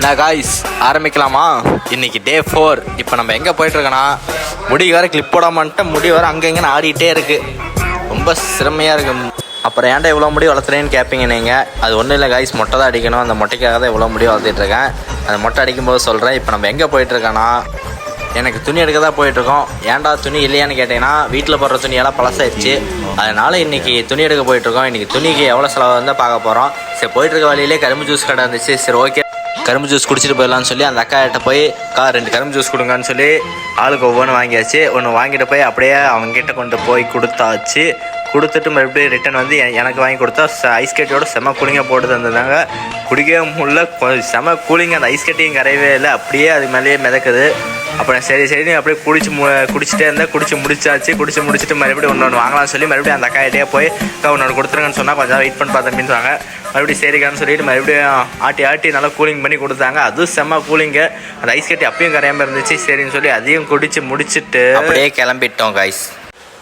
நான் காய்ஸ் ஆரம்பிக்கலாமா? இன்றைக்கி டே 4. இப்போ நம்ம எங்கே போயிட்டுருக்கோன்னா, முடி வேறு கிளிப் போடாமன்ட்டு முடி வேறு அங்கே இங்கேன்னு ஆடிட்டே இருக்குது. ரொம்ப சிரமையாக இருக்குது. அப்புறம் ஏன்டா இவ்வளோ முடி வளர்த்துறேன்னு கேட்பீங்க நீங்கள். அது ஒன்றும் இல்லை காய்ஸ், மொட்டை தான் அடிக்கணும். அந்த மொட்டைக்காக தான் இவ்வளோ முடி வளர்த்துட்ருக்கேன். அந்த மொட்டை அடிக்கும்போது சொல்கிறேன். இப்போ நம்ம எங்கே போயிட்டுருக்கோன்னா, எனக்கு துணி எடுக்க தான் போயிட்டுருக்கோம். ஏன்டா துணி இல்லையான்னு கேட்டிங்கன்னா, வீட்டில் போடுற துணியெல்லாம் பழசாயிடுச்சு. அதனால் இன்றைக்கி துணி எடுக்க போயிட்டுருக்கோம். இன்றைக்கி துணிக்கு எவ்வளோ செலவு இருந்தால் பார்க்க போகிறோம். சரி, போயிட்டுருக்க வழியிலே கரும்பு ஜூஸ் கடை இருந்துச்சு. சரி ஓகே, கரும்பு ஜூஸ் குடிச்சிட்டு போயிடலான்னு சொல்லி அந்த அக்காட்ட போய் 2 கரும்பு ஜூஸ் கொடுங்கன்னு சொல்லி ஆளுக்கு ஒவ்வொன்று வாங்கியாச்சு. ஒன்று வாங்கிட்டு போய் அப்படியே அவங்ககிட்ட கொண்டு போய் கொடுத்தாச்சு. கொடுத்துட்டு மறுபடியும் ரிட்டன் வந்து எனக்கு வாங்கி கொடுத்தா ஐஸ் கட்டியோட செம கூலிங்காக போட்டு தந்துருந்தாங்க. குடிக்கவே முடியல, செம கூலிங். அந்த ஐஸ் கட்டியும் கரையவே இல்லை, அப்படியே அது மேலேயே மிதக்குது. அப்புறம் சரி அப்படியே குடிச்சிட்டே இருந்தால் குடிச்சு முடிச்சுட்டு மறுபடியும் ஒன்று வாங்கலாம்னு சொல்லி மறுபடியும் அந்த அக்காயிட்டே போய் ஒன்று கொடுத்துருங்கன்னு சொன்னால் கொஞ்சம் வெயிட் பண்ணி பார்த்தேன்னு சொன்னாங்க. மறுபடியும் சரிக்கான்னு சொல்லிட்டு மறுபடியும் ஆட்டி நல்லா கூலிங் பண்ணி கொடுத்தாங்க. அதுவும் செம்ம கூலிங்கு. அந்த ஐஸ் கட்டி அப்பயும் கரையாமல் இருந்துச்சு. சரின்னு சொல்லி அதையும் குடிச்சு முடிச்சுட்டு அப்படியே கிளம்பிட்டோம் கைஸ்.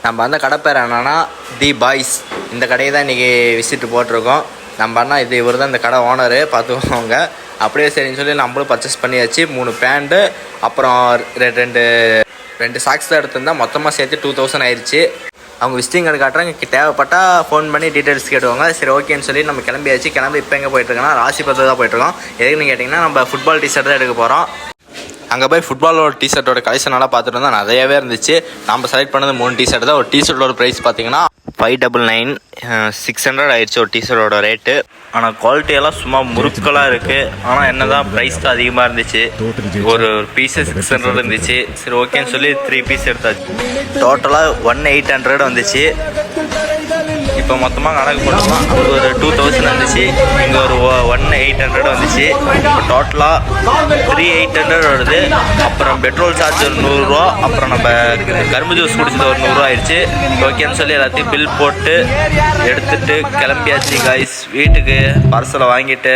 நம்ம அந்த கடை பேர் என்னன்னா தி பாய்ஸ். இந்த கடையை தான் இன்றைக்கி விசிட்டு போட்டிருக்கோம். நம்ம அண்ணா இவர் தான் இந்த கடை ஓனரு, பார்த்துக்கோங்க. அப்படியே சரின்னு சொல்லி நம்மளும் பர்ச்சேஸ் பண்ணியாச்சு. 3 பேண்ட்டு அப்புறம் 2 சாக்ஸ் தான் எடுத்திருந்தால் மொத்தமாக சேர்த்து 2000 ஆயிடுச்சு. அவங்க விசிட்டிங் கார்டு காட்டுறாங்க, தேவைப்பட்டால் ஃபோன் பண்ணி டீட்டெயில்ஸ் கேட்டுவாங்க. சரி ஓகேன்னு சொல்லி நம்ம கிளம்பி இப்போ எங்கே போயிட்டுருக்கோன்னா ராசிபுரத்தில் தான் போயிட்டுருக்கோம். எதுக்குன்னு கேட்டிங்கன்னா, நம்ம ஃபுட்பால் டிஷர்ட் தான் எடுக்க போகிறோம். அங்கே போய் ஃபுட்பாலோட டிஷர்ட்டோட கலெக்ஷனெல்லாம் பார்த்துட்டு இருந்தால் நிறையவே இருந்துச்சு. நம்ம செலக்ட் பண்ணது 3 டிஷர்ட் தான். ஒரு டிஷர்ட்டோட ப்ரைஸ் பார்த்தீங்கன்னா 599, 600 ஆயிடுச்சு ஒரு டிஷர்ட்டோட ரேட்டு. ஆனால் குவாலிட்டியெல்லாம் சும்மா முறுக்கலாக இருக்குது. ஆனால் என்ன தான் ப்ரைஸ் தான் அதிகமாக இருந்துச்சு. ஒரு பீஸு 600 இருந்துச்சு. சரி ஓகேன்னு சொல்லி 3 பீஸ் எடுத்தாச்சு. டோட்டலாக 1800 வந்துச்சு. இப்போ மொத்தமாக கணக்கு போட்டோம்னா அங்கே ஒரு 2000 வந்துச்சு, இங்கே ஒரு 1800 வந்துச்சு. இப்போ டோட்டலாக 3800 வருது. அப்புறம் பெட்ரோல் சார்ஜ் ஒரு 100 ரூபா, அப்புறம் நம்ம கரும்பு ஜூஸ் குடிச்சது ஒரு 100 ரூபா ஆயிடுச்சு. ஓகேன்னு சொல்லி எல்லாத்தையும் பில் போட்டு எடுத்துகிட்டு கிளம்பியாச்சு காய்ஸ் வீட்டுக்கு. பார்சலை வாங்கிட்டு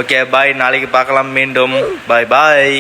ஓகே பாய், நாளைக்கு பார்க்கலாம் மீண்டும். பாய்.